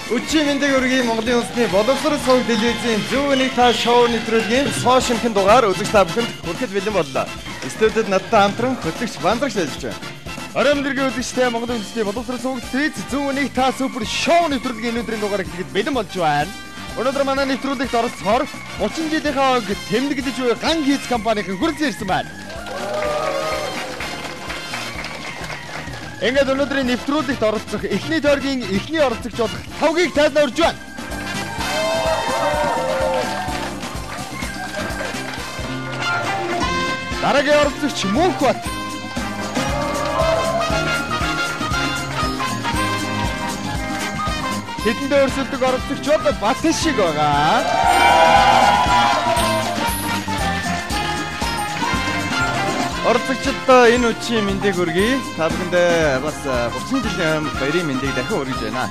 Өчигдөр мэндийг өргөе Монголын үндэсний боловсрол сувг телевизийн зөв нэг та шоу нэвтрүүлгийн сошинхэн дугаар үзэгч та бүхэнд хүрэхэд бэлэн боллоо. Студид надтай хамтран хөтлөгч Бандрагш ажиллаж байна. Оройн дэргийн үзэгчтэй Монголын үндэсний боловсрол сувг телевиз зөв нэг та супер шоу нэвтрүүлгийн өнөөдрийн дугаарыг хэлэхэд бэлэн болж байна. Өнөөдөр манай нэвтрүүлэгт оролцохоор 30 жилийнхаа ог тэмдэглэж буй ган хийц компанийн хүрэлцэн ирсэн байна. Ингээд өнөөдрийн нэвтрүүлэгт оролцох эхний тойргийн эхний оролцогч болох тавгийг тайлбар урьж байна. Дараагийн оролцогч Мөнхбат. Тэдэндээ өрсөлдөг оролцогч бол Бат шиг байгаа. Оролцогчдод энэ үчийн мэндийг хүргэе. Та бүхэндээ бас 30 жилийн баярын мэндийг дахин хүргэж байна.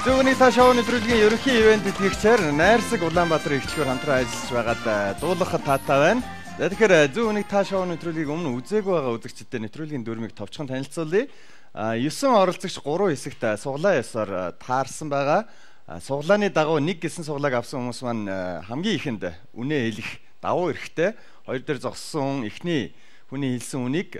Зөвхөн та шоу нэвтрүүлгийн ерөнхий ивент тэтгэгчээр Найрсаг Улаанбаатар эхлэлгээр хамтран ажиллаж байгаад дуулахад таатай байна. Тэгэхээр зөвхөн та шоу нэвтрүүлгийг өмнө үзээгүй байгаа үзэгчдэд нэвтрүүлгийн дүрмийг товчхон танилцуулъя. 9 оролцогч 3 хэсэгт суглаа ёсоор таарсан байгаа. Суглааны дагуу нэг гэсэн суглааг авсан хүмүүс маань хамгийн ихэнд үнэ хэлэх давуу эрхтэй. Хоёр дээр зогссон эхний хүний хэлсэн үнийг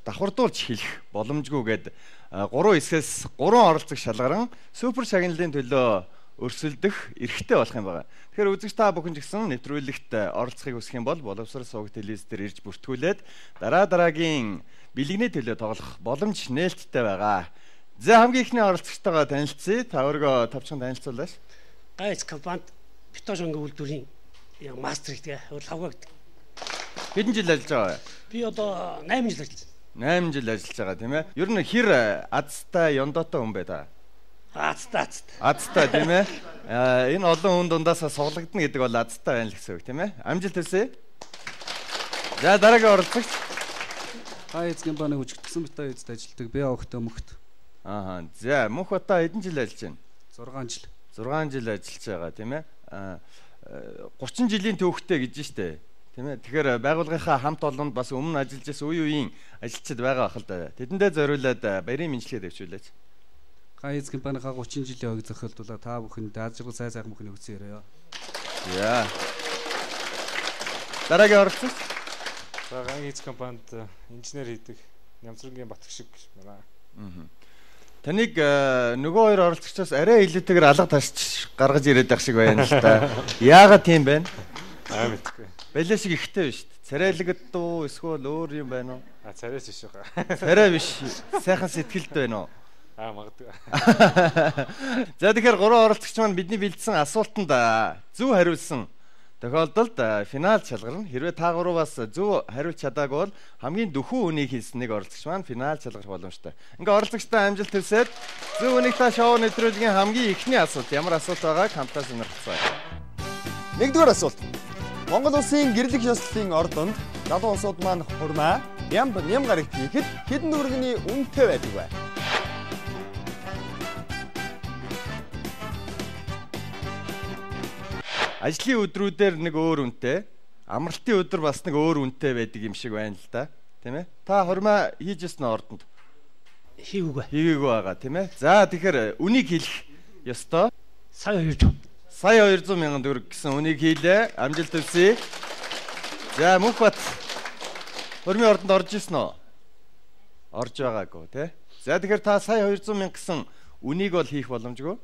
давхардуулж хэлэх боломжгүй гээд 3 хэсгээс 3 оролцогч шалгаран супер шагналын төлөө өрсөлдөх эрхтэй болох юм байна. Тэгэхээр үзэгч та бүхэн ч гэсэн нэвтрүүлэгт оролцохыг хүсэх юм бол боловсрол сувг телевиз дээр ирж бүртгүүлээд дараагийн бэлгэний төлөө тоглох боломж нээлттэй байгаа. За хамгийн ихний оролцогчтойгоо танилцъя. Та өөрийгөө товчхон танилцуулаач. Гайц компанид битошонгийн үйлдвэрийн мастер гэдэг лавга гэдэг. Хэдэн жил ажиллаж байгаа вэ? Би одоо 8 жил ажиллаж байна. 8 жил ажиллаж байгаа тийм ээ. Ер нь хэр азтай ёндоотой хүн бай та? Азтай тийм ээ. Энэ олон хүн дундаас суглагдана гэдэг бол азтай байна л гэсэн үг тийм ээ. Амжилт хүсье. За дараагийн оролцогч Гайц компани хүчтэй битаа эзэд ажилладаг. Би охтой мөхт. Ааха. За Мөнхбатаа хэдэн жил ажиллаж6 байна? жил. 6 жил ажиллаж байгаа тийм ээ. 30 жилийн төвхтэй гэж штэ. Тийм ээ. Тэгэхээр байгууллагынхаа хамт олонд бас өмнө ажиллаж байсан үеийн ажилчид байгаа бахал да. Тэдэндээ зориулаад баярын мэдлэгээ дэвшүүлээч. Гайц компанийнхаа 30 жилийн ог зохиолдуулаад та бүхэнд даажрал сайхан бүхний өгсөн яриа. Яа. Дараагийн оролцогч. За Гайц компанид инженер хийдэг Нямцрангийн Батгш шиг байна. Таныг нөгөө хоёр оролцогчоос арай илүүтэйгээр алга тасч гаргаж ирээд байх шиг байна л та. Яагаад тийм бэ? Мэдгүй. Балиа шиг ихтэй биш үү? Царайлэгд дуу эсвэл өөр юм байна уу? Царайс биш үү? Царай биш. Сайхан сэтгэлд байна уу? Магадгүй. За тэгэхээр 3 оролцогч маань бидний бэлдсэн асуултанд зөв хариулсан тохиолдолд финал шалгарна. Хэрвээ та гураваас зөв хариулж чадаагүй бол хамгийн дөхүү үнийг хэлсэн нэг оролцогч маань финал шалгарх боломжтой. Ингээ оролцогчтой амжилт хүсээд зөв үнийг та шоу нэвтрүүлгийн хамгийн ихний асуулт ямар асуулт байгааг хамтдаа сонирхцгаая. Нэгдүгээр асуулт. Монгол улсын гэрлэх ёслолын ордонд залуу улсууд маань хурмаа, ням гарагт хийхэд хэдэн төгрөгийн үнэтэй байдаг вэ? Ажлын өдрүүдээр нэг өөр үнэтэй, амралтын өдөр бас нэг өөр үнэтэй байдаг юм шиг байна л да. Тийм ээ? Та хурмаа хийж ирсэн ордонд хийгээгүй байгаа тийм ээ? За тэгэхээр үнийг хэлэх ёстой. Сая 200 мянган төгрөг гэсэн үнийг хийлээ. Амжилт хүсье. За Мөнхбат хурмын ордонд орж ирсэн үү? Орж байгаагүй тий. За тэгэхээр та сая 200 мянга гэсэн үнийг бол хийх боломжгүй.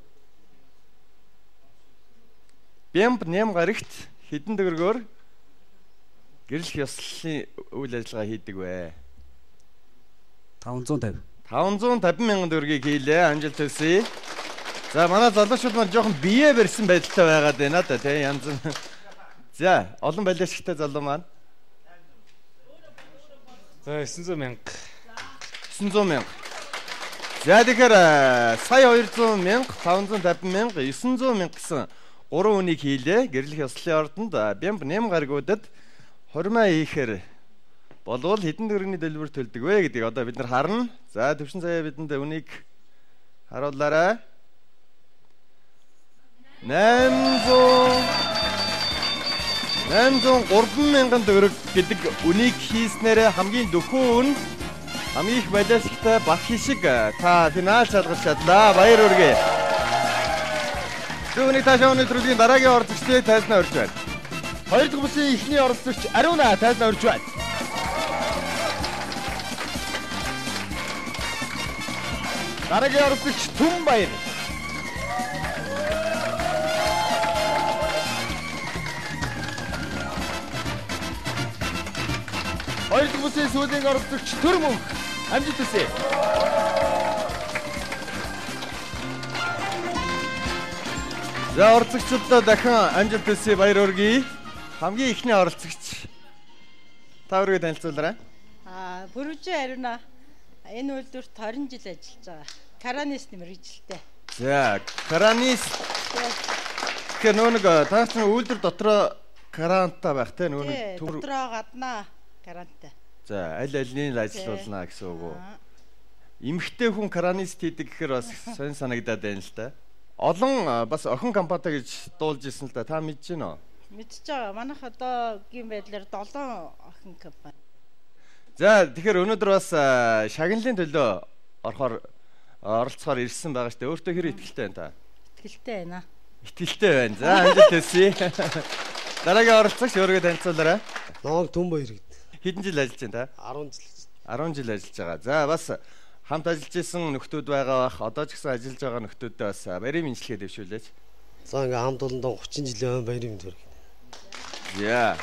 Бямб ням гарагт хэдэн төгрөгөөр гэрлэх ёслолын үйл ажиллагаа хийдэг вэ? 550. 550 мянган төгрөгийг хийлээ. Амжилт хүсье. За манай залуучууд маань жоохон бие барьсан байдалтай байгаад байна да тий янз нь. За олон балиашигтай залуу маань. За 900 мянга. 900 мянга. За тэгэхээр сая 200 мянга, 550 мянга, 900 мянга гэсэн 3 үнийг хийлээ. Гэрлэх ёслолын ордонд бямб нэм гаргуудад хурмаа хийхээр болвол хэдэн төгрөгийн төлбөр төлдөг вэ гэдгийг одоо бид нар харна. За төвшин сая бидэнд үнийг харуулаарай. 803 мянган төгрөг гэдэг үнийг хийснээр хамгийн дөхөө үн хамгийн их балиастай Бат шиг та финал шалгаж чадлаа. Баяр хүргэе. Зүүнний таашаа өнөөдрийн дараагийн оролцогчдыг тайлбар өрж байна. Хоёр дахь бүсийн эхний оролцогч Ариуна тайлбар өрж байна. Дараагийн оролцогч Түнбаяр. Хоёр дахь бүсийн сүүлийн оролцогч Төрмөнх. Амжилт хүсье. За оролцогчдод дахин амжилт хүсье, баяр хүргэе. Хамгийн ихний оролцогч та өргөд танилцуулаарай. Бүрүжин Ариуна энэ үйлдвэрт 20 жил ажиллаж байгаа. Каранист мэргэжилтэй. За, каранист. Тэгэхээр нөгөө та чинь үйлдвэр дотроо карантаа байх те нөгөө дотроо гаднаа карантаа. За, аль альнийг ажиллуулна гэсэн үг үү? Эмэгтэй хүн каранист хийдэг гэхээр бас сонь санагдаад байна л та. Олон бас охин компанитай гэж дуулж ирсэн л да. Та мэдэж байна уу? Мэдж байгаа. Манайх одоогийн байдлаар 7 охин компани. За тэгэхээр өнөөдөр бас шагналын төлөө оролцохоор ирсэн байгаа шүү дээ. Өөртөө хэр итгэлтэй байна та? Итгэлтэй байна. Итгэлтэй байна. За амжилт хүсье. Дараагийн оролцогч өөрийгөө танилцуулаарай. Ноог Түнбаяр гэдэг. Хэдэн жил ажиллаж байна та? 10 жил. 10 жил ажиллаж байгаа. За бас хамт ажиллаж исэн нөхдүүд байгаа бах. Одоо ч гэсэн ажиллаж байгаа нөхдүүдэд бас баярын мэндчилгээ дэвшүүлээч. За ингээм хамт олондоо 30 жилийн баярын мэнд хүргэе. За.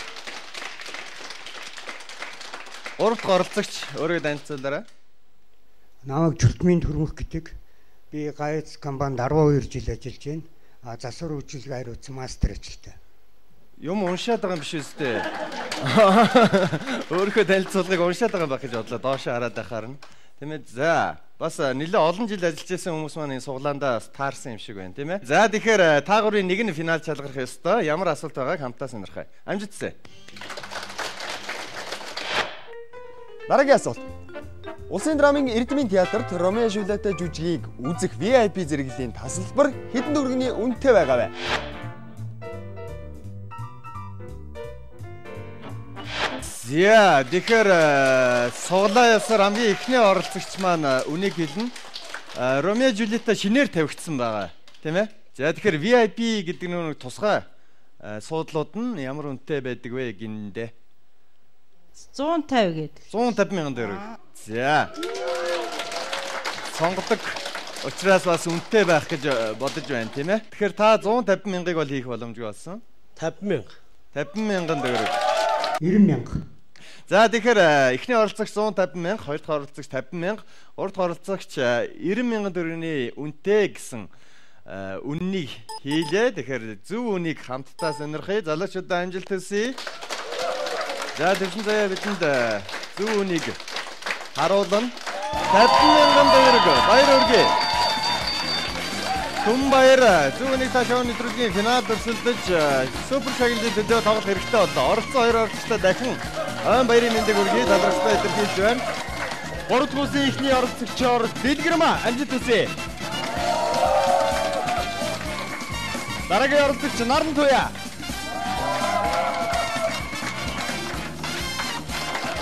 Гурав дахь оролцогч өөрийгөө танилцуулаарай. Намайг Чүртмийн Төрмөх гэдэг. Би ГАЭЦ компанид 12 жил ажиллаж байна. Засвар үйлчилгээ хариуцсан мастер ажилтай. Юм уншаад байгаа юм биш үстэй. Өөрийнхөө танилцуулгыг уншаад байгаа юм байх гэж бодлоо. Доошоо хараад байхаар нь. Тийм ээ. За, бас нэлээд олон жил ажиллаж байсан хүмүүс маань энэ суглаандаа таарсан юм шиг байна, тийм ээ. За, тэгэхээр та гурийн нэг нь финал чалгарах ёстой. Ямар асуулт байгааг хамтаа сонирхъя. Амжилт хүсье. Дараагийн асуулт. Улсын драмын Эрдмийн театрт Ромео Жюлиетта жүжигийг үзэх VIP зэрэглэлийн тасалбар хэдэн төгрөгийн үнэтэй байгаа вэ? За, тэгэхээр суглаа ясаар хамгийн ихний оролцогч маань үнийг хэлнэ. Ромео Жюлиетта шинээр тавигдсан байгаа, тийм ээ? За, тэгэхээр VIP гэдэг нэг тусгай суудлууд нь ямар үнэтэй байдаг вэ гиндэ? 150 гээд. 150 мянган төгрөг. За. Сонгодог учраас бас үнэтэй байх гэж бодож байна, тийм ээ? Тэгэхээр та 150 мянгаыг бол хийх боломжгүй болсон. 50 мянга. 50 мянган төгрөг. 90 мянга. За тэгэхээр эхний оролцогч 150 мянга, хоёр дахь оролцогч 50 мянга, гурав дахь оролцогч 90 мянган төгрөгийн үнэтэй гэсэн үннийг хийлээ. Тэгэхээр зөв үнийг хамтдаа сонирхъя. Залуучуудаа амжилт хүсье. За тэгсэн заяа бидэнд зөв үнийг харуулна. 50 мянган төгрөг. Баяр хүргэе. Түнбаяр зөв үнийг таашаа өнөөдрийн финал өрсөлдөж супер шагналын төлөө тоглох хэрэгтэй боллоо. Оролцсон хоёр оролцогчтой дахин баярын мэндийг хүргэе. Талархстай илэрхийлж байна. Гурав дахь бүсийн эхний оролцогчоор Дэлгэрмаа амжилт хүсье. Дараагийн оролцогч Наран Туяа.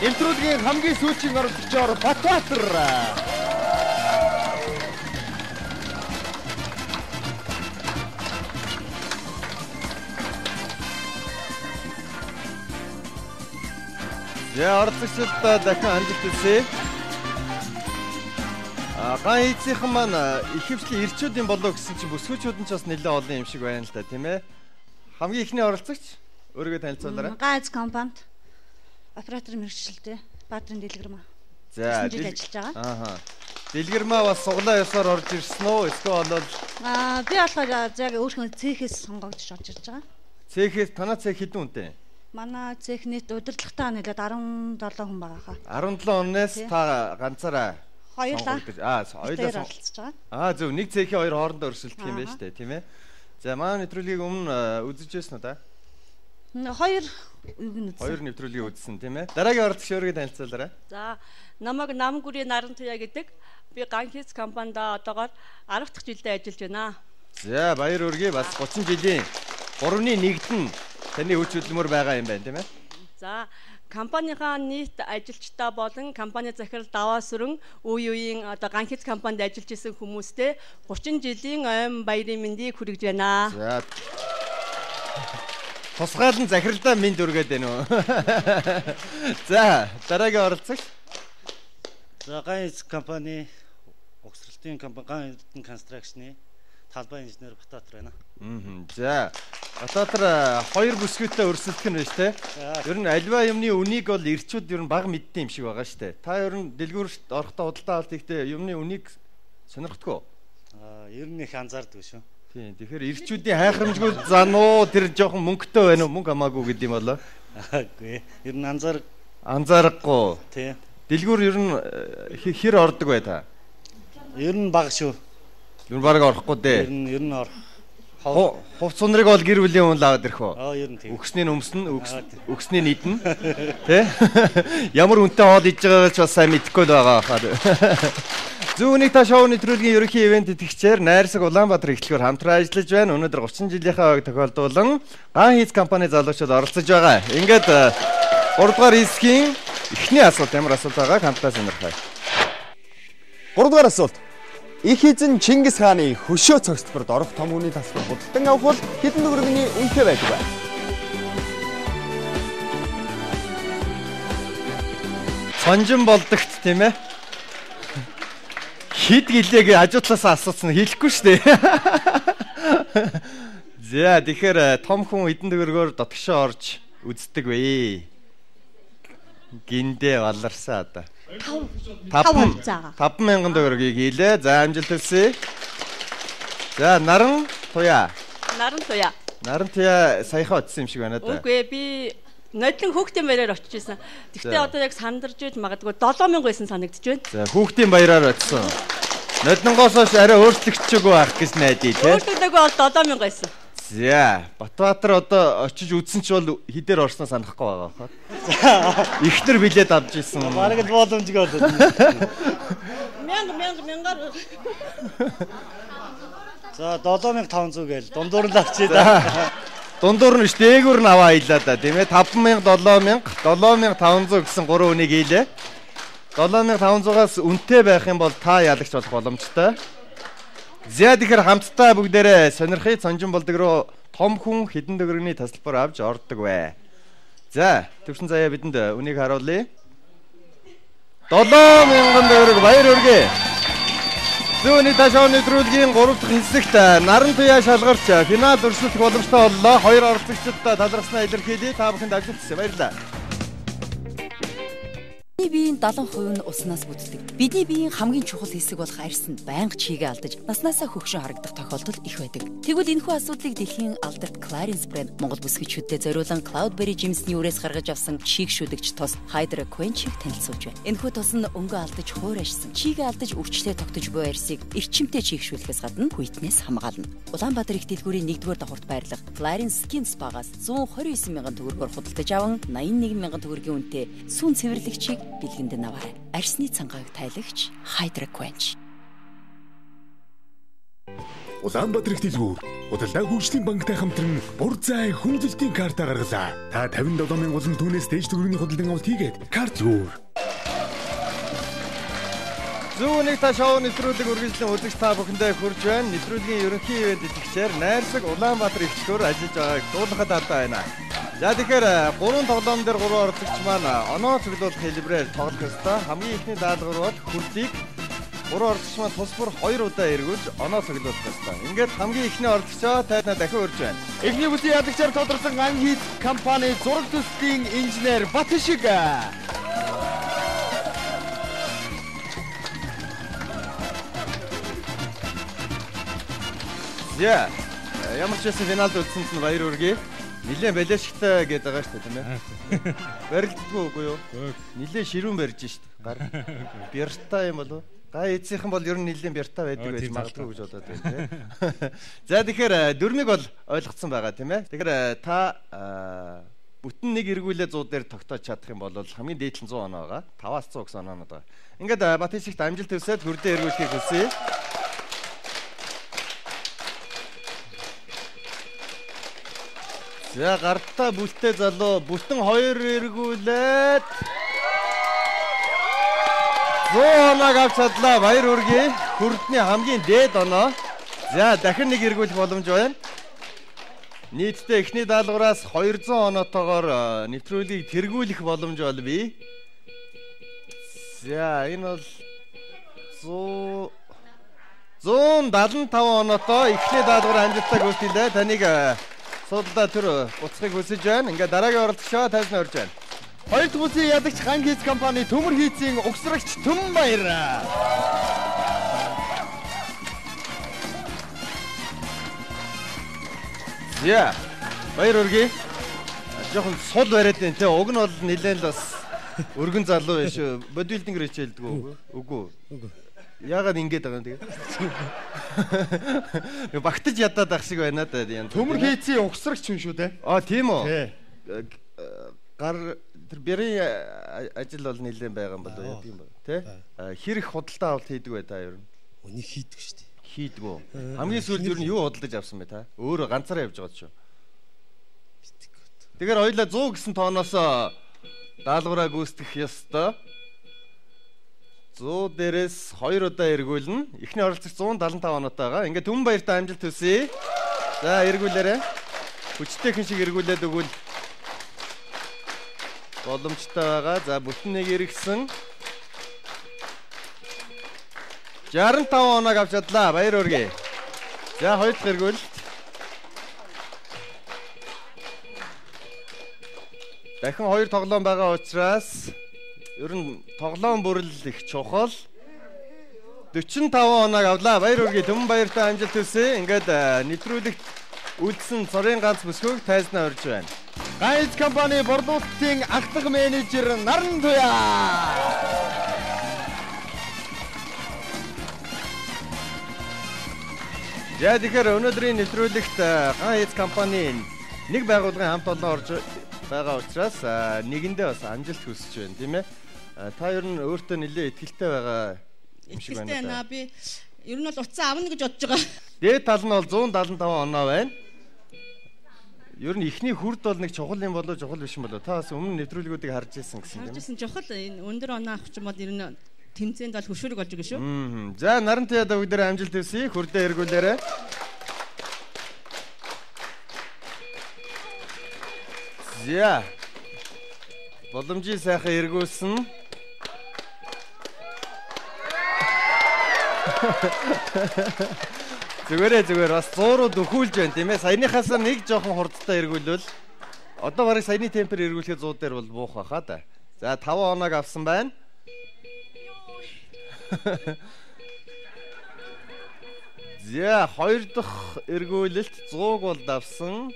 Интродгийн хамгийн сүүлийн оролцогчоор Батбаатар. Я оролцогчдод дахин амжилт хүсье. Ган эцсийнхэн маань ихэвчлэн ирчүүдийн болов гэсэн чинь бүсгүүчүүд нь ч бас нэлээд олон юм шиг байна л да, тийм ээ. Хамгийн ихний оролцогч өөрийгөө танилцуулаарай. ГАЭЦ компанид оператор мэргэжилтэй Баатрин Дэлгэрмаа. За, жил ажиллаж байгаа. Ааха. Дэлгэрмаа бас суглаа ёсоор орж ирсэн үү? Эсвэл бол би болохоор яг өөрхөн цехээс сонгогдож орж ирж байгаа. Цехээс танаа цех хэдэн үнэтэй? Манай цехнийд удирдлагатай нэлээд 17 хүн байгаа хаа. 17 хүнээс та ганцаараа хоёулаа. Хоёулаа оролцож байгаа. Зөв нэг цехийн хоёр хоорондоо өрсөлдөх юм байна шүү дээ, тийм ээ. За манай нэвтрүүлгийг өмнө үзэж байсан уу та? Хоёр нэвтрүүлгийг үзсэн тийм ээ. Дараагийн оролцогч өөрийгөө танилцуулаарай. За, намайг Намгүрийн Наран Туяа гэдэг. Би ГАЭЦ компанид одоогоор 10 дахь жилдээ ажиллаж байна. За, баяр хүргэе. Бас 30 жилийн 3-1-д нь таны хүч хөдөлмөр байгаа юм байна тийм ээ. За, компанийнхаа нийт ажилчдаа болон компани захирал даваа сүрэн үе үеийн одоо ганх хийц компанид ажиллаж исэн хүмүүстэй 30 жилийн ойн баярын мэндийг хүргэж байна. За. Тусгаал нь захиралдаа минь дүргээд байна уу? За, дараагийн оролцогч. За, ганх хийц компани угсралтын компани ганх констракшны талбай инженер Батбаатар байна. За. Батбаатар хоёр бүсгүйтэй өрсөлдөх нь байна те. Ер нь альва юмны үнийг бол ирчүүд ер нь бага мэддэг юм шиг байгаа шүү дээ. Та ер нь дэлгүүрт орохдоо худалдаа авалт ихтэй юмны үнийг сонирхдаггүй. Ер нь их анзаардаг шүү. Тийм. Тэгэхээр ирчүүдийн хайхрамжгүй зануу тэр жоохон мөнгөтэй байна уу? Мөнгө хамаагүй гэдэг юм болоо. Үгүй. Ер нь анзаарахгүй. Тийм. Дэлгүүр ер нь хэр ордог бай та? Ер нь бага шүү. Ер нь бараг орохгүй дээ. Ер нь хувц сунрыг бол гэр бүлийн хүн лаваад ирэх үү? Ер нь тийм. Өгснээ өмснө, өгснээ нийтнэ. Тэ? Ямар үнэтэй хоол идж байгаагаа ч бас сайн мэдэхгүй л байгаа хаа. Зүүнний та шоуны нэвтрүүлгийн ерөнхий ивент итгэгчээр Найрсаг Улаанбаатар эхлэлгээр хамтран ажиллаж байна. Өнөөдөр 30 жилийнхаа ойг тохиолдуулан ганх хийц компани залуучууд оролцож байгаа. Ингээд 3 дугаар хэсгийн эхний асуулт ямар асуулт байгааг хамтдаа сонирхъя. 3 дугаар асуулт. Их эзэн Чингис хааны хөшөө цогцлборд орох том хүний тасалбар худалдан авах бол хэдэн төгрөгийн үнэтэй байдаг вэ? Сонжин болдогт тийм ээ. Хид гэлээг хажуутлаасаа асуусан хэлэхгүй шүү дээ. За тэгэхээр том хүн хэдэн төгрөгөөр дотгошоо орж үздэг вэ? Гиндэ баларсаа одоо. 5,000 төгрөгийг хийлээ. За амжилт хүсье. За наран туяа. Наран туяа саяхан очсон юм шиг байна да. Үгүй би нодлон хүүхдийн баяраар очиж исэн. Тэгвэл одоо яг сандарж иж магадгүй 7,000 байсан санагдаж байна. За хүүхдийн баяраар очсон. Нодлонгоос хойш арай өөрчлөгдчихөөгүй байх гэж найдаа тий. Өөрчлөгдөөгүй бол 7,000 байсан. За Батбаатар одоо очиж үзсэн ч бол хідээр орсноо санахгүй байгаа хаа. Ихнэр билет авч ирсэн. Бараг л боломжгүй болоод. 1000 За 7500 гээл дундуур нь авчээ да. Дундуур нь ш дээгүүр нь аваа хийлаа да тийм ээ 5000 7500 гэсэн 3 үнийг хийлээ. 7500-аас үнэтэй байх юм бол та ялагч болох боломжтой. За тэгэхээр хамтдаа бүгдээрээ сонирхъя. Сонжин болдог руу том хүн хэдэн төгрөгийн тасалбар авч ордог вэ? За төвшин заяа бидэнд үнийг харуулъя. 7,000 төгрөг баяр хүргэе. Зүүнний ташааны нэвтрүүлгийн 3 дахь хэсэгт наран туяа шалгарч финал өрсөлдөх боломжтой боллоо. Хоёр оролцогчдод талархснаа илэрхийлье. Та бүхэнд ажил хүсье. Баярлалаа. Бидний биеийн 70% нь уснаас бүтдэг. Бидний биеийн хамгийн чухал хэсэг болох арьс нь байнга чийгээ алдаж, наснаасаа хөгшин харагдах тохиолдол их байдаг. Тэгвэл энэхүү асуудлыг дэлхийн алдарт Clarins брэнд Монгол бүсгүйчүүдэд зориулан Cloudberry Gyms-ний үрээс гаргаж авсан чийг шүдэгч тос Hydra Quench-ийг танилцуулж байна. Энэхүү тос нь өнгө алдаж хуурайшсан, чийгээ алдаж өвчтөе тогтож буй арьсыг эрчимтэй чийг шүүлэхээс гадна хүйтнээс хамгаална. Улаанбаатар их дэлгүүрийн 1-р давхурт байрлах Clarins Skin Spa-гаас 129 мянган төгрөгөөр худалдаж аван 81 мянган төгрөгийн үнэтэй сүүн цэвэрлэгчийг бэлгэнд нь аваарай. Арьсны цангааг тайлагч Hydra Quench. Улаанбаатар их дэлгүүр худалдаа хөгжлийн банктай хамтран бүр зай хүндлэлтийн карта гаргалаа. Та 57,000 болон түүнээс дээш төгрөгийн худалдан авалт хийгээд карт зүүр. Зүүнний та шоу нэвтрүүлэг үргэлжлэн үзэгч та бүхэндээ хүрж байна. Нэвтрүүлгийн ерөнхий ивент итгэгчээр Найрсаг Улаанбаатар их дэлгүүр ажиллаж байгааг дуулахад алдаа байна. За тэгэхээр 3 тоглоом дээр 3 оролцогч маань оноо цуглуулах хэлбэрээр тоглох ёстой. Хамгийн ихний даалгавар бол хүрлийг 3 оролцогч маань тус бүр 2 удаа эргүүлж оноо цуглуулах ёстой. Ингээд хамгийн ихний оролцогчоо тайнаа дахин урьж байна. Эхний бүсийн ялагчаар тодорсон ганх хийц компани зураг төслийн инженер Батшиг. За ямар ч байсан финалд үлдсэнд нь баяр хүргэе. Нилээн балештай гээд байгаа шүү дээ тийм ээ. Барилддаггүй үгүй юу? Нилээн ширүүн барьж шүү дээ. Гар бяртаа юм болов уу? Гай эцсийнхэн бол ер нь нилээн бяртаа байдаг байж магадгүй гэж бодоод байна тийм. За тэгэхээр дөрмийг бол ойлгоцсон байгаа тийм ээ. Тэгэхээр та бүтэн нэг эргүүлээ 100 дээр тогтоож чадах юм бол хамгийн дээд нь 100 оноо байгаа. 5-аас 100 гэсэн оноонод байгаа. Ингээд Батшигт амжилт хүсээд хүрдээ эргүүлэхийг хүсье. За гартаа бүлтэй залуу бүтэн 2 эргүүлээд 100 оног авч чадлаа. Баяр хүргэе. Хүрдний хамгийн дээд оноо. За дахин нэг эргүүлэх боломж байна. Нийтдээ эхний даалгавраас 200 оноотойгоор нэвтрүүлгийг тэргүүлэх боломж бол бий. За энэ бол 175 оноотой эхний даалгавар амжилттай гүйцэтгэлээ. Таныг судалдаа төр уцхыг хүсэж байна. Ингээ дараагийн оролцогчоо тайлбар орж байна. Хоёр дахь бүсийн ядагч Хан хийц компани Төмөр хийцийн угсрагч Түмбаяр. Я. Баяр хүргэе. Жохон сул бариад байна те. Уг нь бол нэлээд л бас өргөн залуу биш үү? Бодибилдинг хичээлдэг үү? Үгүй. Яагаад ингэж байгаа юм тэгээ? Багтаж ядаад ах шиг байна да. Төмөр хийцийн угсрагч юм шүү те. Тийм үү? Гар тэр бэрийн ажил бол нэлээд байгаа юм болов уу? Тийм байна. Тэ? Хэрэг худалдаа авалт хийдэг бай та ер нь. Үнийг хийдэг шүү дээ. Хийдэг үү? Хамгийн сүүлд ер нь юу худалдаж авсан бэ та? Өөрөө ганцаараа явж байгаа ч шүү. Тэгэхээр хоёлаа 100 гэсэн тооноос даалгавраа гүйцэтгэх ёстой. 100 дээрээс 2 удаа эргүүлнэ. Эхний оролцогч 175 оноотой байгаа. Ингээ Түмбаяртай амжилт хүсье. За эргүүлээрэй. Хүчтэй хэн шиг эргүүлээд өгвөл боломжтой байгаа. За бүтэн нэг эргэсэн. 65 оног авч чадлаа. Баяр хүргэе. За хоёр дахь эргүүлэлт. Дахин 2 тоглоом байгаа учраас ер нь тоглоом бүрэл их чухал. 45 оног авлаа. Баяр хүргэе. Түмбаяртай амжилт хүсье. Ингээд нэвтрүүлэгт үлдсэн цорын ганц бүсгүйг тайзнаа орж байна. Хан хийц компани борлуулалтын ахлах менежер Наран Туяа. За тэгэхээр өнөөдрийн нэвтрүүлэгт Хан хийц компани нэг байгууллагын хамт олон орж байгаа учраас нэгэндээ бас амжилт хүсэж байна, тийм ээ. Та ер нь өөртөө нэлээд итгэлтэй байгаа юм шиг байна. Итгэлтэй наа би ер нь бол утсаа авна гэж бодож байгаа. Дээд тал нь бол 175 оноо байна. Ер нь ихний хүрд бол нэг чухал юм болоо чухал биш юм болоо. Та бас өмнө нэвтрүүлгүүдийг харж ирсэн гэсэн юм. Харж ирсэн чухал энэ өндөр оноо авах юм бол ер нь тэмцээнд бол хөшүүрэг болж байгаа шүү. За Наран Туяад бүгдээ амжилт хүсье. Хүрдээ эргүүлээрэй. За. Боломжийн сайхан эргүүлсэн. Зүгээр бас 100-руу дөхүүлж байна тийм ээ. Саяныхаас нэг жоохон хурдтай эргүүлвэл одоо барыг саяны темпээр эргүүлэхэд 100 дээр бол буух байхаа да. За 5 оног авсан байна. За 2 дахь эргүүлэлт 100-г бол давсан.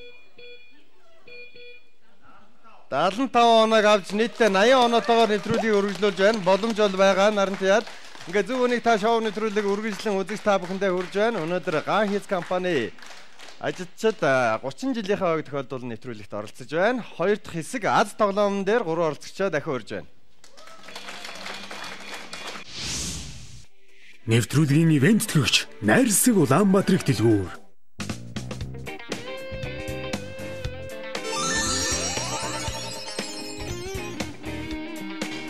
75 оног авч нийтдээ 80 оноотойгоор нэвтрүүлгийг үргэлжлүүлж байна. Боломж бол байгаа Наран Туяад. Ингээ зөв үнийг та шоу нэвтрүүлгийг үргэлжлэн үзэж та бүхэндээ хүрж байна. Өнөөдөр Хан хийц компани ажилтнууд 30 жилийнхаа ойг тохиолдуулсан нэвтрүүлэгт оролцож байна. Хоёр дахь хэсэг Аз тоглоомн дээр 3 оролцогчоо дахин урьж байна. Нэвтрүүлгийн ивент төгч Найрсаг Улаанбаатарыг дэлгүүр.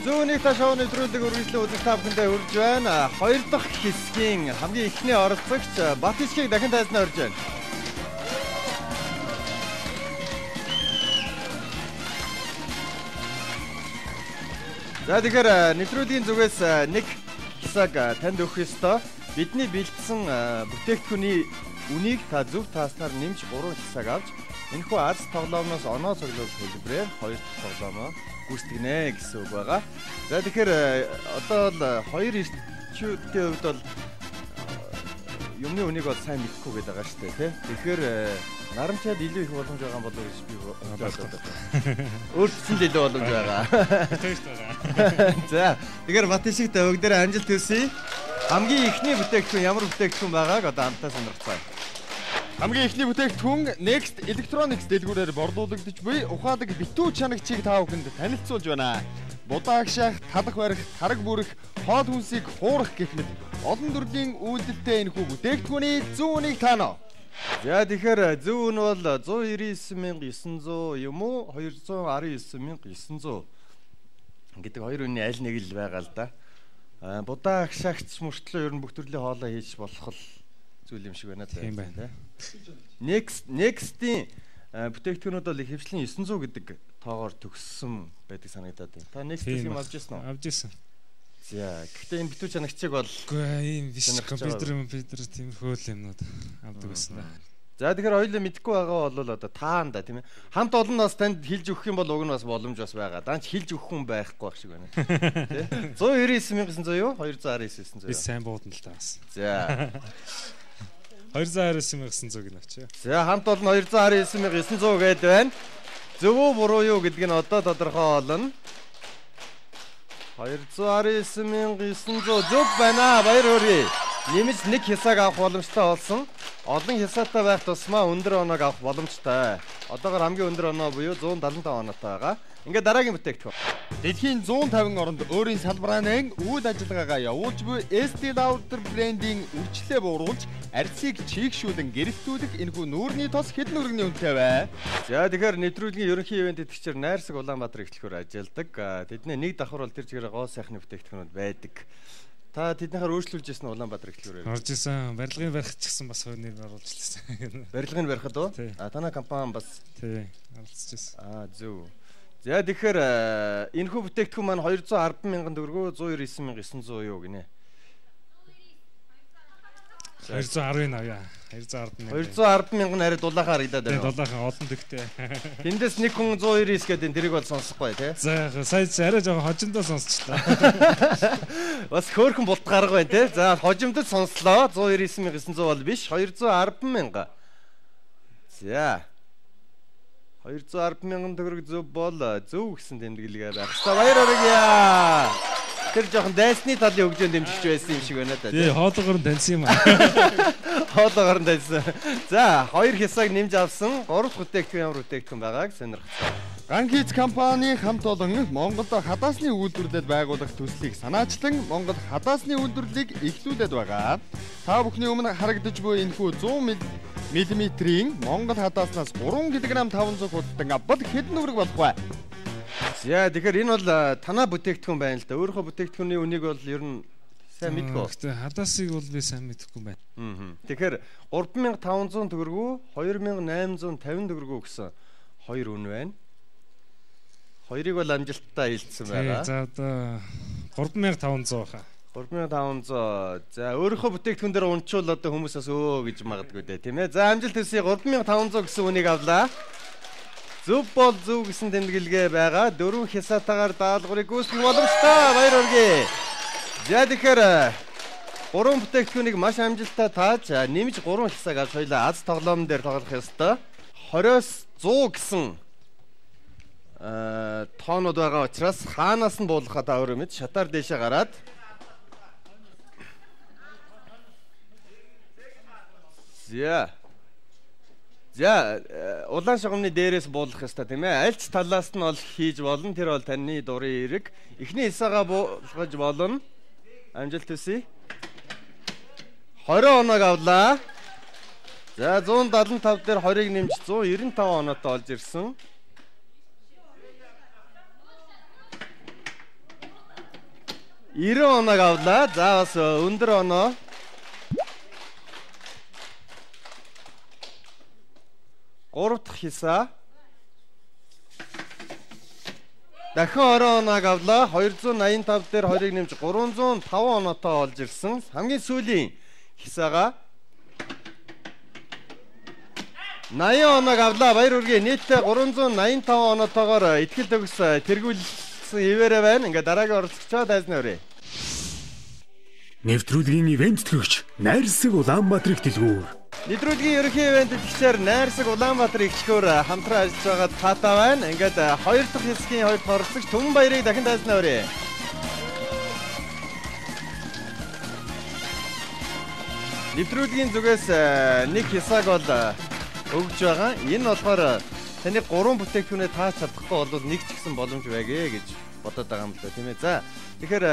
Зүүнийх та шоу нэвтрүүлэг үргэлжлэн үзэж та бүхэндээ хүрж байна. Хоёр дахь хэсгийн хамгийн эхний оролцогч Батишгийг дахин тайзнаа орж байна. За тэгэхээр нэвтрүүлгийн зүгээс нэг хэсэг танд өгөх ёстой. Бидний бэлдсэн бүтээгдэхүүний үнийг та зөв тааснаар нэмж 3 хэсэг авч энэхүү Аз тоглоомноос оноо цуглуулах хэлбэрээр 2 дахь тоглоомоо гүйцэтгэнэ гэсэн үг байгаа. За тэгэхээр одоо бол хоёр ирчүүдийн хувьд бол юмны үнийг бол сайн мэдэхгүй гэдэг байгаа шүү дээ, тий. Тэгэхээр нарамчаад илүү их боломж байгаа болов уу гэж би бодлоо. Өөрчлөлт илүү боломж байгаа. За тэгэхээр Батишигт бүгдээрээ амжилт хүсье. Хамгийн ихний бүтээгдэхүүн ямар бүтээгдэхүүн байгааг одоо хамтдаа сонирхцгаая. Хамгийн ихний бүтээгдэхүүн Next Electronics дэлгүүрээр борлуулагдж буй ухаадаг битүү чанагчийг та бүхэнд танилцуулж байна. Будаа агшаах, талах барих, тараг бүрэх, хоол хүнсийг хуурах гэх мэт олон төрлийн үйлдэлтэй энэхүү бүтээгдэхүүний зүүнийг таано. За тэгэхээр зөв нь бол 199,900 юм уу 219,900 гэдэг хоёр үнийн аль нэг л байгаа л да. Будаа агшаагч мөртлөө ер нь бүх төрлийн хоолой хийж болох л зүйл юм шиг байна да. Тийм байна. Next-ийн бүтээгдэхүүнүүд бол хөвшлийн 900 гэдэг тоогоор төгссөн байдаг санагдаад байна. Та next-ийг авч ирсэн үү? Авч ирсэн. За гэхдээ энэ битүү чанагчийг бол ийм биш компьютер тийм хөөл юмнууд авдаг гэсэн да. За тэгэхээр хоёулаа мэдгүй байгаа бол одоо таанда тийм ээ. Хамт олонноос танд хилж өгөх юм бол уг нь бас боломж бас байгаа. Даанч хилж өгөх хүн байхгүй байх шиг байна. Тэ? 199,900 юу? 219,900. Би сайн буудан л таас. За. 219,900 гэнэ авчаа. За хамт олон 219,900 гээд байна. Зөв үү буруу юу гэдгийг нь одоо тодорхой болно. 219,900 зөв байна. Баяр хүргэе. Нэмж нэг хясааг авах боломжтой болсон. Олон хясаатай байх тусмаа өндөр оноог авах боломжтой. Одоогоор хамгийн өндөр оноо буюу 175 оноотой байгаа. Ингээд дараагийн бүтээгдэхүүн. Дэлхийн 150 оронд өөрийн салбараа үйл ажиллагаагаа явуулж буй Estée Lauder брендийн үржлээ бууруулж арьсыг чийгшүүлэн гэрэлтүүлэх энэхүү нүүрний тос хэдэн өргөний үнэтэй вэ? За тэгэхээр нэвтрүүлгийн ерөнхий ивент идэвхчээр Найрсаг Улаанбаатар эхлэхээр ажилладаг. Тэдний нэг давхар бол тэр чигээр гоо сайхны бүтээгдэхүүнүүд байдаг. Та тэднийхээр өөрчлүүлж ирсэн Улаанбаатар эхлэхээр. Орж исэн. Барилгын барих ч гэсэн бас хоёр нэр оруулж ирсэн. Барилгын барихад уу? Танай компани бас тий, оролцож ирсэн. Зөв. За тэгэхээр энэхүү бүтээгдэхүүн маань 210,000 төгрөгөө 199,900 юу гинэ? 210 авъя. 210,000. 210,000 арай дулаахан харагдаад байна. Дулаахан олон дэгтэй. Тэндээс нэг хүн 199 гэдэг тэрийг бол сонсохгүй тий. За сая арай жоохон хожимдоо сонсчлаа. Бас хөөрхөн булт гарга байна тий. За хожимдод сонслоо. 199,900 бол биш. 210,000. За. 210,000 төгрөг зөв бол зөв гэсэн тэмдэглэгээ байх. Баяр хүргэе. Тэр жоохон дайсны талын хөгжөөнд дэмжиж байсан юм шиг байна да. Тий, хоолоогоор нь таньсан юм аа. Хоолоогоор нь таньсан. За, хоёр хясааг нэмж авсан. 3 дахь бүтээгдэхүүн ямар бүтээгдэхүүн байгааг сонирхолтой. Ганхиц компани хамт олон Монголд хадаасны үйлдвэрлэлд байгуулах төслийг санаачлан Монгол хадаасны үйлдвэрлэлийг эхлүүлээд байгаа. Та бүхний өмнө харагдаж буй энэхүү 100 мм-ийн Монгол хадааснаас 3 кг 500 худалдан авбал хэдэн өрг болох вэ? За тэгэхээр энэ бол танаа бүтээгдэхүүн байна л да. Өөрийнхөө бүтээгдэхүүний үнийг бол ер нь сайн мэдгүй. Гэхдээ хадаасыг бол би сайн мэдэхгүй байна. Тэгэхээр 3,500 төгрөгөө 2,850 төгрөгөө гэсэн хоёр үн байна. Хоёрыг бол амжилттай хэлсэн байгаа. За одоо 3,500 хаа. 3,500. За өөрийнхөө бүтээгдэхүүн дээр унчвал одоо хүмүүсээс гэж магадгүй дээ тийм ээ. За амжилт хүсье 3,500 гэсэн үнийг авлаа. Зөв бол зөв гэсэн тэмдэглэгээ байгаа. 4 хясаатаагаар даалгаврыг гүйцэтгэх боломжтой. Баяр хүргэе. За тэгэхээр 3 бүтээгдэхүүнийг маш амжилттай тааж нэмж 3 хясааг авч хоёлаа аз тоглоомн дээр тоглох ёстой. 20-с 100 гэсэн тоонууд байгаа учраас хаанаас нь буулгахаа та өөрөө мэд шатаар дээшээ гараад За улаан шугамны дээрээс буулгах ёстой тийм ээ. Аль ч талаас нь бол хийж болно. Тэр бол таны дурын эрэг. Эхний хисаагаа буулгаж болно. Амжилт хүсье. 20 оног авлаа. За 175 дээр 20-ыг нэмж 195 оноотой олж ирсэн. Оног авлаа. За бас өндөр оноо. Гурав дахь хисаа. Дахин 20 оног авлаа. 285 дээр 20-ыг нэмж 305 оноотой олж ирсэн. Хамгийн сүүлийн хисаагаа 80 оног авлаа. Баяр хүргэе. Нийтдээ 385 оноотойгоор ихтгэл төгс тэргүүлсэн хിവэрэ байна. Ингээ дараагийн оролцогчоо тайзны өрөө. Нэвтрүүлгийн ивент төгч Найрсаг Улаанбаатар дэлгүүр. Нэвтрүүлгийн ерөнхий ивент идэвхчээр Найрсаг Улаанбаатар эхлэхээр хамтран ажиллаж байгаа таатай байна. Ингээд 2 дахь хэсгийн 2 дахь оролцогч Түмэн Баярыг дахин тайзны өрөө. Нэвтрүүлгийн зүгээс нэг хисааг бол өгж байгаа. Энэ болохоор таны 3 бүтээгдэхүүнээ тааж чадахгүй бол нэг ч гэсэн боломж байгээ гэж бодоод байгаа юм л да тийм ээ. За тэгэхээр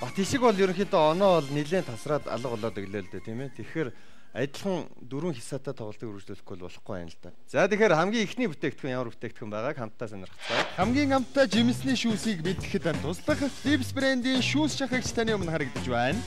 бат ишиг бол ерөнхийдөө оноо бол нэлээд тасраад алга болоод өглөө л дээ тийм ээ. Тэгэхээр адилхан 4 хисаатай тоглолтыг үргэлжлүүлэхгүй болохгүй юм л да. За тэгэхээр хамгийн ихний бүтээгдэхүүн ямар бүтээгдэхүүн байгааг хамтдаа сонирхцгаая. Хамгийн амттай жимсний шүүсийг бидэхэд туслах Philips брендийн шүүс шахагч таны өмнө харагдаж байна.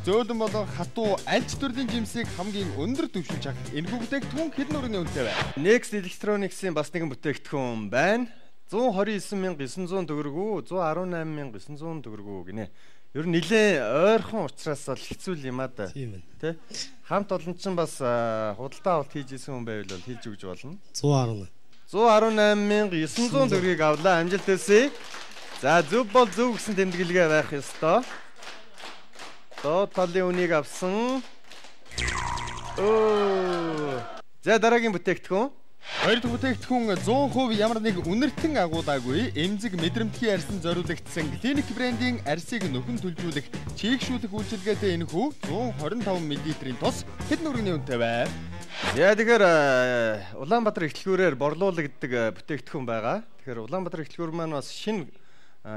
Зөөлөн болон хатуу аль ч төрлийн жимсийг хамгийн өндөр түвшинд шахах энэхүү бүтээгдэхүүн хэдэн өрөөний үнэтэй вэ? Next Electronics-ийн бас нэгэн бүтээгдэхүүн байна. 129,900 төгрөг үү, 118,900 төгрөг үү гинэ. Ер нь нэлээ ойрхон учраас бол хэцүү юм аа да. Тийм ээ. Тэ? Хамт олон ч бас худалдаа авалт хийж исэн хүн байвал хийж өгч болно. 118,900 төгрөгийг авлаа. Амжилт хүсье. За зөв бол зөв гэсэн тэмдэглэгээ байх ёстой. Доод талын үнийг авсан. За дараагийн бүтээгдэхүүн. Хоёр дахь бүтээгдэхүүн 100% ямар нэг үнэртэн агуулаагүй эмзэг мэдрэмтгий арьсан зориулагдсан клиник брендийн арьсыг нөхөн төлжүүлэх чийгшүүлэх үйлчилгээтэй энэхүү 125 мл-ийн тос хэдэн өрөөний үнэтэй вэ? Яа тэгэхээр Улаанбаатар эхлэлгүүрээр борлуулагддаг бүтээгдэхүүн байгаа. Тэгэхээр Улаанбаатар эхлэлгүүр маань бас шинэ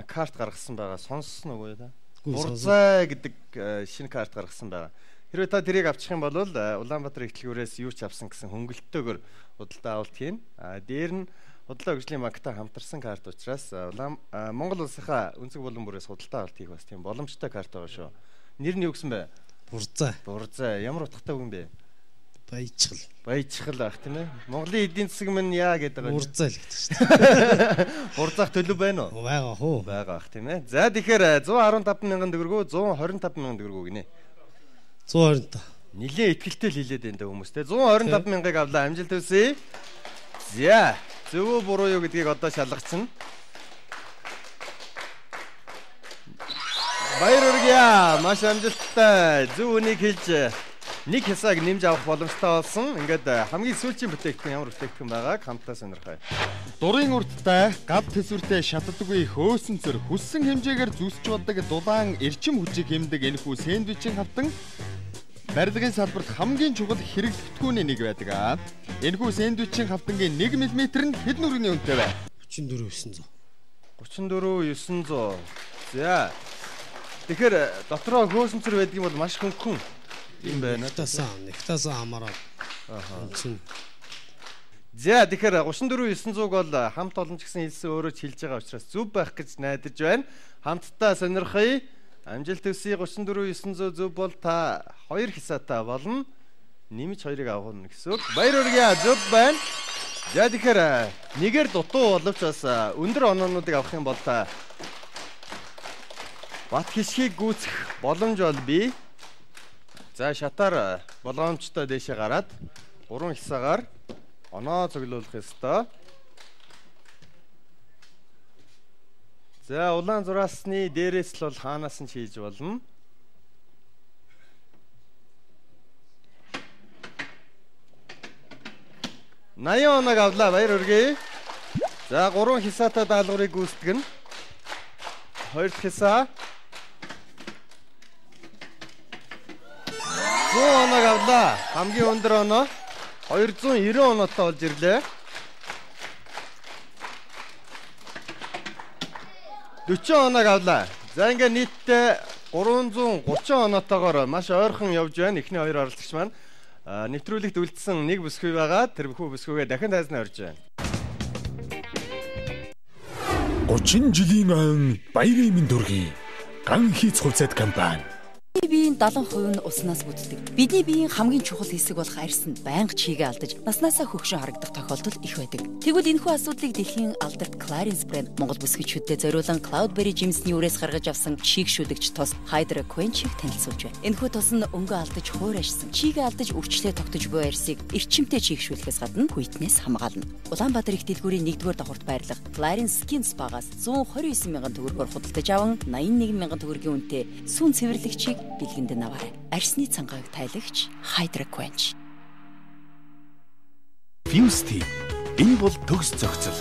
карт гаргасан байгаа. Сонссон уу та? Бурзай гэдэг шинэ карт гаргасан байгаа. Хэрвээ та тэрийг авчих юм бол Улаанбаатар эхлэлгүүрээс юу ч авсан гэсэн хөнгөлөлтөөр худалдаа авалт хийн. Дээр нь Худлаа хөгжлийн банктай хамтарсан карт учраас Монгол улсынхаа өнцөг булан бүрээс худалдаа авалт хийх бас тийм боломжтой карт байгаа шүү. Нэр нь юу гэсэн бэ? Бурзай. Бурзай. Ямар утгатай үг юм бэ? Баяжхал. Баяжхал ах тийм ээ. Монголын эдийн засаг минь яа гэдэг байгаа. Бурзай л гэдэг шүү дээ. Бурзаах төлөв байна уу? Байгаа хөө. Байгаа ах тийм ээ. За тэгэхээр 115,000 төгрөгөө 125,000 төгрөгөө гинэ. 125. Нилээ ихтгэлтэй л хэлээд байна даа хүмүүс те. 125,000-ыг авлаа. Амжилт хүсье. За, зөв буруу юу гэдгийг одоо шалгацсан. Баяр хүргэе. Маш амжилттай. Зөв үнийг хэлж нэг хясааг нэмж авах боломжтой болсон. Ингээд хамгийн сүүлийн бүтээгдэхүүн ямар бүтээгдэхүүн байгааг хамтдаа сонирхъя. Дурын урттай, гад төсвөртэй шатдаггүй хөөсөн цэр хүссэн хэмжээгээр зүсч болдог дулаан эрчим хүчийг хэмдэг энэхүү сэндвичийн хавтан барилгын салбарт хамгийн чухал хэрэг бүтээгдэхүүний нэг байдаг. Энэхүү сэндвичийн хавтангийн 1 мм нь хэдэн өрөөний үнэтэй вэ? 34,900. 34,900. За. Тэгэхээр дотроо хөөсөн цэр байдаг юм бол маш хөнгөн юм байна. Нэгтээс хамаараад. За тэгэхээр 34,900-г бол хамт олон ч гэсэн хэлсэн өөрөө ч хэлж байгаа учраас зөв байх гэж найдаж байна. Хамтдаа сонирхъя. Амжилт хүсье. 34,900 зөв бол та 2 хисаатай болно. Нэмж 2-ыг авах нь гэсэн үг. Баяр хүргэе. Зөв байна. За тэгэхээр нэгээр дутуу боловч бас өндөр оноонуудыг авах юм бол та бат хишгийг гүйцэх боломж бол бий. За шатаар болгоомжтой дээшээ гараад 3 хисаагаар оноо цоглуулах ёстой. За улаан зураасны дээрээс л бол хаанаас нь хийж болно. Наян оног авлаа. Баяр хүргэе. За 3 хисаатай даалгаврыг гүйцэтгэн. 2 дахь хисаа. 100 оног авлаа. Хамгийн өндөр оноо 290 оноотой болж ирлээ. 40 оног авлаа. За ингээ нийтдээ 330 оноотойгоор маш ойрхон явж байна. Эхний 2 оролцогч маань нэвтрүүлэгт үлдсэн нэг бүсгүй байгаа. Тэр бүхүү бүсгүйгээ дахин тайзнаа орж байна. 30 жилийн ан баярын минь дүргийн ган хийц хувьцат компани. Биеийн 70% нь уснаас бүтдэг. Бидний биеийн хамгийн чухал хэсэг болох арьс нь байнга чийгээ алдаж, наснаасаа хөгшин харагдах тохиолдол их байдаг. Тэгвэл энэхүү асуудлыг дэлхийн алдарт Clarins брэнд Монгол бүсгүйчүүдэд зориулан Cloudberry жимсний үрээс гаргаж авсан чийгшүүлэгч тос Hydra Quench-ийг танилцуулж байна. Энэхүү тос нь өнгө алдаж хуурайшсан, чийгээ алдаж үрчлээ тогтож буй арьсыг эрчимтэй чийгшүүлэхээс гадна хүйтнээс хамгаална. Улаанбаатар их дэлгүүрийн 1-р давхурт байрлах Clarins Skin Spa-гаас 129,000 төгрөгөөр худалдаж аван 81,000 төгрөгийн үнэтэй сүүн цэвэрлэгчийг бэлгэнд нь аваарай. Арьсны цангааг тайлагч Hydra Quench. Fusty. Энэ бол төгс зохицол.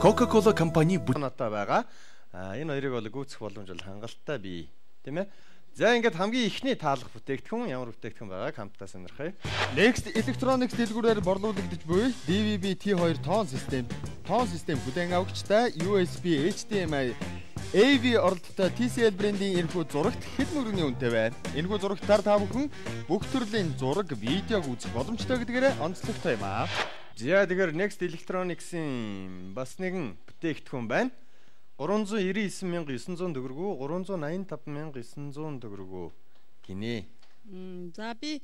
Coca-Cola компани бүтэнтэй байгаа. Энэ хоёрыг бол гүйцэх боломж бол хангалттай бий. Тийм ээ. За ингээд хамгийн ихний таалах бүтээгдэхүүн ямар бүтээгдэхүүн байгааг хамтдаа сонирхъя. Next Electronics дэлгүүрээр борлуулагдаж буй DVB T2 тоон систем бүтээн авагчтай USB HDMI AV оролттой TCL брендийн энэхүү зурагт хэд мөрөний үнэтэй байна. Энэхүү зурагтаар та бүхэн бүх төрлийн зураг, видеог үзэх боломжтой гэдгээрээ онцлогтой юм аа. За тэгэхээр Next Electronics-ийн бас нэгэн бүтээгдэхүүн байна. 399,900 төгрөгөө 385,900 төгрөгөө гинэ. За би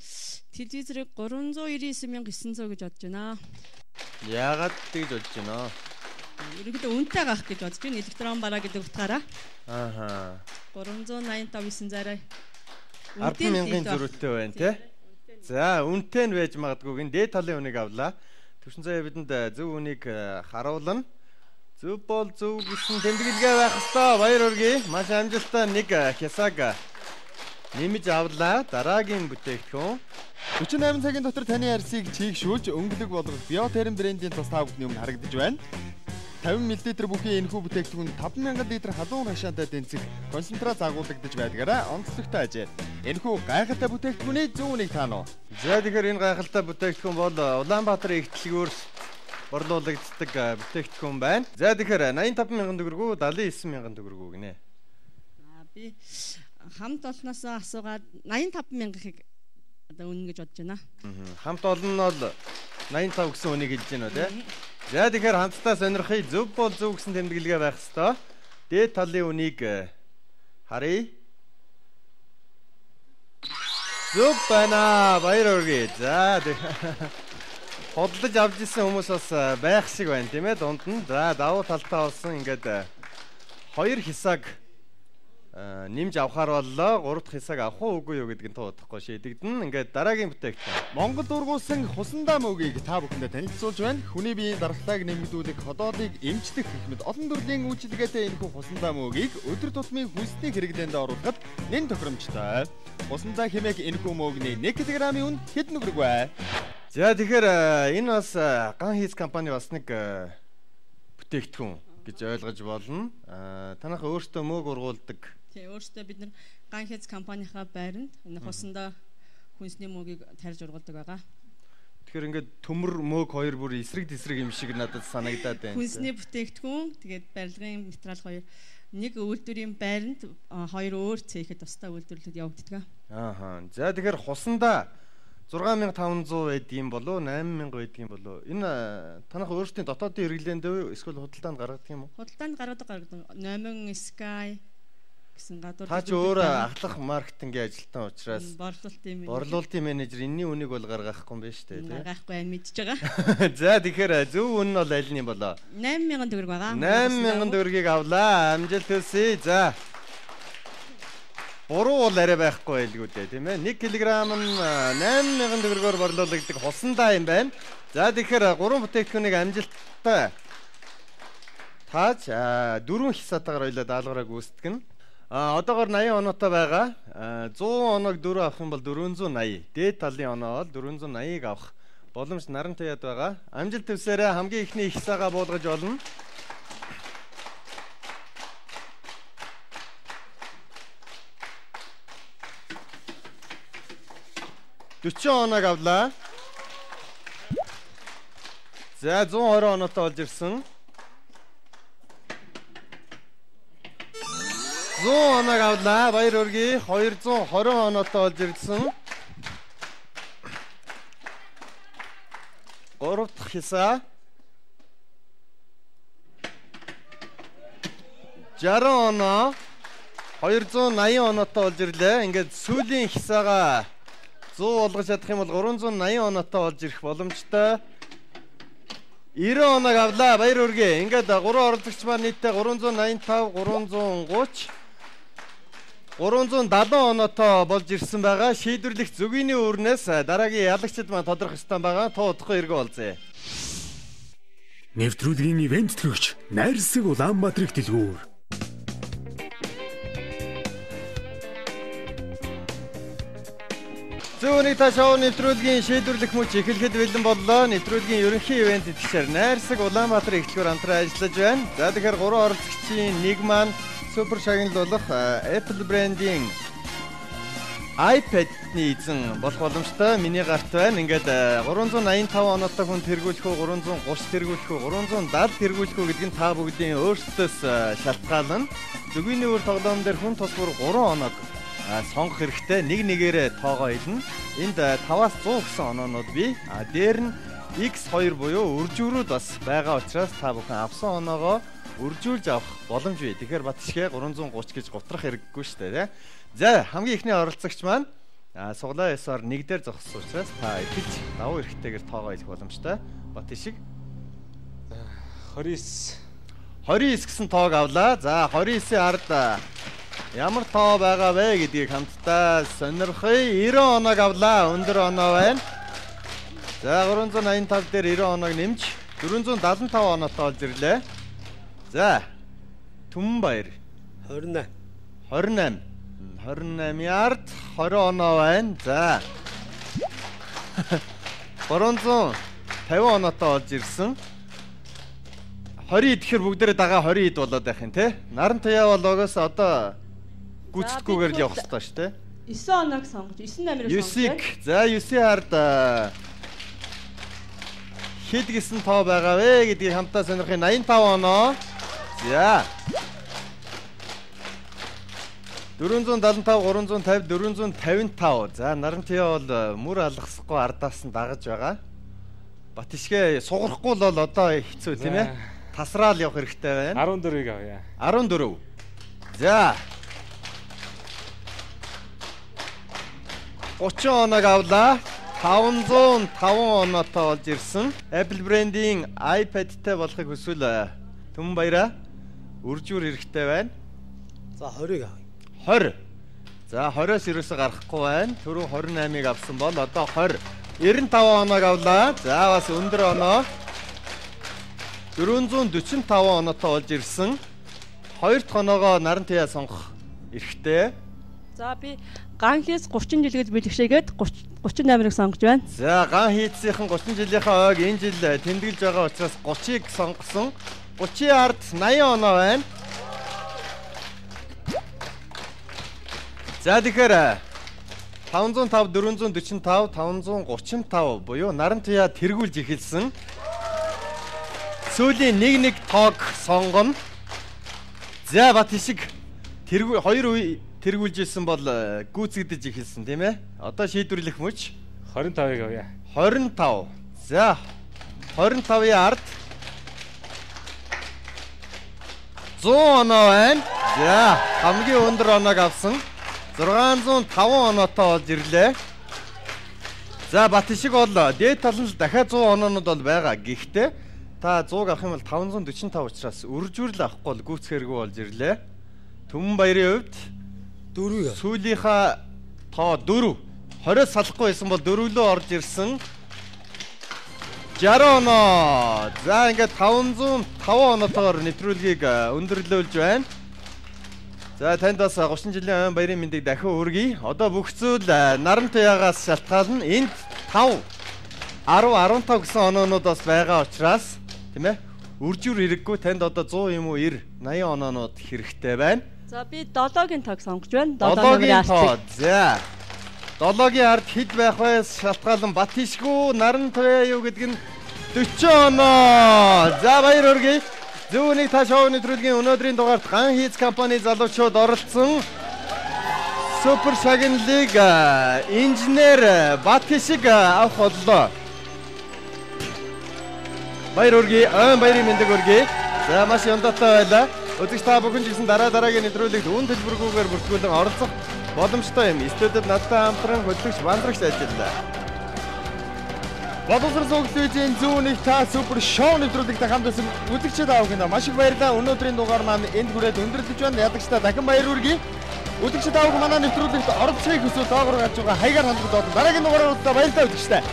телевизорыг 399,900 гэж бодож байна. Яагаад тэгж бодож байна? Ерөнхийдөө үнэтэй gaах гэж бодож байна. Электрон бараа гэдэг утгаараа. Ааха. 385,900-аар 10,000 зөрүүтэй байна тий. За үнэтэй нь байж магадгүй гин дээд талын үнийг авлаа. Төвшин заяа бидэнд зөв үнийг харуулна. Зөв бол зөв гэсэн тэмдэглэгээ байх ёстой. Баяр хүргэе. Маш амжилттай нэг хясаг нэмж авлаа. Дараагийн бүтээгдэхүүн 48 цагийн дотор таны арсыг чийгшүүлж өнгөлөг болгох Bioterm брендийн тус та бүхний өмнө харагдаж байна. 50 мл бүхий энэхүү бүтээгдэхүүн 5,000 литр халуун хашаантай тэнцэх концентрат агуулгадж байдгаараа онцлогтой ажээ. Энэхүү гайхалтай бүтээгдэхүүний зөв үнийг таана уу? За тэгэхээр энэ гайхалтай бүтээгдэхүүн бол Улаанбаатарын их дэлгүүрс борлуулагддаг бүтээгдэхүүн байна. За тэгэхээр 85,000 төгрөгөө 79,000 төгрөгөө гинэ. Би хамт олноос асуугаад 85,000-ыг одоо үнэн гэж бодож байна. Хамт олон нь бол 85 гэсэн үнийг хэлж байна уу тий? За тэгэхээр хамтдаа сонирхъя. Зөв бол зөв гэсэн тэмдэглэгээ байх ёстой. Дээд талын үнийг харъя. Зөв байна. Баяр хүргэе. За хотлож авч ирсэн хүмүүс бас байх шиг байна тийм ээ дунд нь. За давуу талтаа олсон ингээд 2 хисаг нэмж авахаар боллоо. 3 дахь хисаг авах уу үгүй юу гэдгийг туудахгүй шийдэгдэн. Ингээд дараагийн бүтээгдэхүүн. Монгол ургуулсан хусандаа мөгийг та бүхэндээ танилцуулж байна. Хүний биеийн дархлааг нэмэгдүүлэх, ходоодыг эмчлэх гэх мэт олон төрлийн үйлчилгээтэй энэхүү хусандаа мөгийг өдөр тутмын хүнсний хэрэглээнд оруулахад нэн тохиромжтой. Хусандаа хэмээх энэхүү мөөгний 1 кг-ийн үн хэд төгрөг вэ? За тэгэхээр энэ бас Ган хийц компани бас нэг бүтээгдэхүүн гэж ойлгож болно. Танах өөртөө мөөг ургуулдаг. Тий, өөртөө бид нар Ган хийц компанийнхаа байранд энэ хусандаа хүнсний мөөгийг тарьж ургуулдаг байгаа. Тэгэхээр ингээд төмөр мөөг хоёр бүр эсрэг юм шиг надад санагдаад байна. Хүнсний бүтээгдэхүүн тэгээд барилгын материал хоёр нэг үйлдвэрийн байранд хоёр өөр цэхэд тусдаа үйлдвэрлэлд явагддаг. Ааха. За тэгэхээр хусандаа 6,500 байдгийн болов 8,000 байдгийн болов. Энэ танах өөрсдийн дотоодын хэрэглээнд үү эсвэл худалдаанд гаргадаг юм уу? Худалдаанд гаргадаг. Номин Sky гэсэн гадуур. Та ч өөр ахлах маркетингийн ажилтан учраас борлуулалтын менежер энэний үнийг бол гаргахгүй юм байна шүү дээ, тийм. Гаргахгүй байна мэдж байгаа. За тэгэхээр зөв үн нь бол аль нь болоо? 8,000 төгрөг байгаа. 8,000 төгрөгийг авлаа. Амжилт хүсье. За. Буруу бол арай байхгүй байлгүй дээ, тийм ээ. 1 кг нь 8,000 төгрөгөөр борлуулагддаг хусандаа юм байна. За тэгэхээр 3 бүтээгдэхүүнийг амжилттай тааж 4 хисаатаар ойлоо даалгавраа гүйцэтгэн. Одоогоор 80 оноотой байгаа. 100 оноог 4 авах юм бол 480. Дээд талын оноо бол 480-ыг авах боломж нарантай яд байгаа. Амжилт хүсээрээ хамгийн ихний хисаагаа буулгаж олно. $40 авлаа. За 120 оноотой болж ирсэн. 100 оноо авлаа. Баяр хүргэе. 220 оноотой болж ирсэн. 3 дахь хисаа. 60 оноо. 280 оноотой болж ирлээ. Ингээд сүүлийн хисаагаа 100 болгож чадах юм бол 380 оноотой болж ирэх боломжтой. 90 оног авлаа. Баяр хүргэе. Ингээд 3 оролцогч маань нийтдээ 385, 330, 370 оноотой болж ирсэн байгаа. Шийдвэрлэх зүгийний үүрнээс дараагийн ялагчид маань тодорхой стан байгаа. Тоодохгүй эргөө олзъя. Нэвтрүүлгийн ивент төлөвч Найрсаг Улаанбаатар их дэлгүүр. Зүүнний та шоу нэвтрүүлгийн шийдвэрлэх мөч эхлэхэд бэлэн боллоо. Нэвтрүүлгийн ерөнхий ивент идэвхшээр Найрсаг Улаанбаатар их дэлгүүр хамтран ажиллаж байна. За тэгэхээр 3 оролцогчийн нэг маань супер шагналуулах Apple брендийн iPad-ний эзэн болох боломжтой. Миний гарт байна. Ингээд 385 оноотой хүн тэргүүлэх үү, 330 тэргүүлэх үү, 370 тэргүүлэх үү гэдэг нь та бүгдийн өөрсдөөс шалтгаална. Зөвгийн өөр тоглоом дээр хүн тус бүр 3 оноог сонгох хэрэгтэй. Нэг нэгээрээ тоогоо хэлнэ. Энд 5-аас 100 гэсэн оноонууд бий. Дээр нь X2 буюу үржүүрүүд бас байгаа учраас та бүхэн авсан оноогоо үржүүлж авах боломж бий. Тэгэхээр Батшгэ 330 гэж гутрах хэрэггүй шүү дээ. За хамгийн ихний оролцогч маань суглаа ёсоор нэг дээр зогссон учраас та итгэж давуу эрхтэйгээр тоогоо хэлэх боломжтой. Батшиг 29 гэсэн тоог авлаа. За 29-ийн ард ямар тоо байгаа вэ гэдгийг хамтдаа сонирхъя. 90 оноог авлаа. Өндөр оноо байна. За 385 дээр 90 оноог нэмж 475 оноотой болж ирлээ. За Түмбаяр 28 28-аар 20 оноо байна. За 350 оноотой болж ирсэн. 20 идэхэр бүгдээрээ дагаа 20 ид болоод байх юм те. Наран туяа бол угаас одоо гүйцэтгүүгээр л явах хэрэгтэй шүү те. 9 оноог сонгож 9 номерыг сонгож. За 9-ийн ард хэд гисэн тоо байгаа вэ гэдгийг хамтдаа сонирхъя. 85 оноо. За 475 350 455. За Нарантиа бол мөр алгасахгүй ардаас нь дагаж байгаа. Батшгэ сугарахгүй л бол одоо хэцүү тийм ээ. Тасраал явах хэрэгтэй байна. 14-ийг авъя. 14. За 30 оног авлаа. 505 оноотой болж ирсэн. Apple brand-ийн iPad-тэй болохыг хүсвэл Түмбаяра үржүүр хэрэгтэй байна. За 20-ыг авъя. 20. За 20-оос ерөөсө гарахгүй байна. Түрүү 28-ыг авсан бол одоо 20. 95 оног авлаа. За бас өндөр оноо. 445 оноотой болж ирсэн. 2 дахь оноогоо Нарантиа сонгох эрхтэй. За би ган хийс 30 жилгээд бэлгшээгээд 38-ыг сонгож байна. За ган хийцийнхэн 30 жилийнхаа ойг энэ жил тэмдэглэж байгаа учраас 30-ыг сонгосон. 30-ийн ард 80 оноо байна. За тэгэхээр 505 445 535 буюу Нарантиа тэргүүлж эхэлсэн. Сүүлийн нэг тоог сонгоно. За Батшиг хоёр үе тэргүүлж исэн бол гүйцэгдэж эхэлсэн тийм ээ. Одоо шийдвэрлэх мөч 25-ыг авъя. 25. За 25-ийн ард 100 оноо байна. За хамгийн өндөр оноог авсан. 605 оноотой болж ирлээ. За Батшиг бол дээд тал нь дахиад 100 оноонууд бол байгаа. Гэхдээ та 100-г авах юм бол 545 учраас үржүүрл авахгүй бол гүйцэхэргүй болж ирлээ. Түмбаярын хувьд 4. Сүүлийнхаа тоо 4. 20-оос салахгүй байсан бол 4 лөө орж ирсэн. 60 оноо. За ингээд 505 оноотойгоор нэвтрүүлгийг өндөрлөөлж байна. За танд бас 30 жилийн ойн баярын мэндийг дахин хүргэе. Одоо бүх зүйл Нарантиагаас шалтгаална. Энд 5, 10, 15 гэсэн оноонууд бас байгаа учраас тийм ээ. Үржүүр хэрэггүй танд одоо 100 юм уу 90, 80 оноонууд хэрэгтэй байна. За би 7-гийн тог сонгож байна. 7-гийн тоо. За 7-гийн ард хэд байх вэ? Шалтгаалan Батшгүй Нарантиа юу гэдэг нь 40 оноо. За баяр хүргэе. Зүүнийг та шоуны нэвтрүүлгийн өнөөдрийн дугаарт ган хийц компани залуучууд оролцсон. Супер шагналыг инженер Батшиг авах боллоо. Баяр хүргэе. Баярын мэндийг хүргэе. За маш яндатай байлаа. Үзэгч та бүхэн ч гэсэн дараагийн нэвтрүүлэгт үн төлбөргүйгээр бүртгүүлэн оролцох боломжтой юм. Студид надтай хамтран хөтлөгч Бандрагч ажиллаа. Боловсрол цуглуулжийн зүүнийг та супер шоу нэвтрүүлэгт хамтдаа үзэгчид авахнаа маш их баярлалаа. Өнөөдрийн дугаар маань энд хүрээд өндөрлөж байна. Ядагчдаа дахин баяр хүргэе. Үзэгчид авах манай нэвтрүүлэгт оролцохыг хүсвэл доогоор гарч байгаа хаягаар хандгад болно. Дараагийн дугаараар уулзлаа. Баярлалаа үзэгчдээ.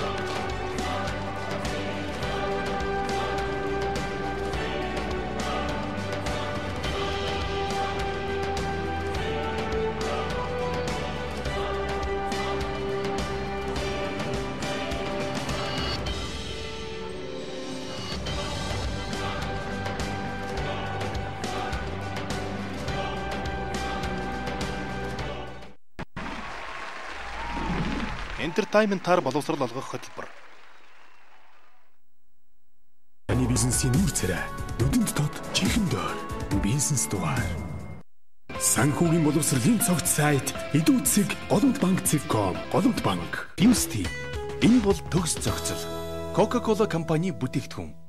Entertainment-аар боловсрол олгох хөтөлбөр. Таны бизнесийн нүүр царай, нүдэнд тод, чихэнд доор. Бизнес дугаар. Санхүүгийн боловсролын цогц сайт Идүүцэг Голомт банк Цэгком Голомт банк. Пимсти. Энэ бол төгс зохицол. Coca-Cola компани бүтээгдэхүүн.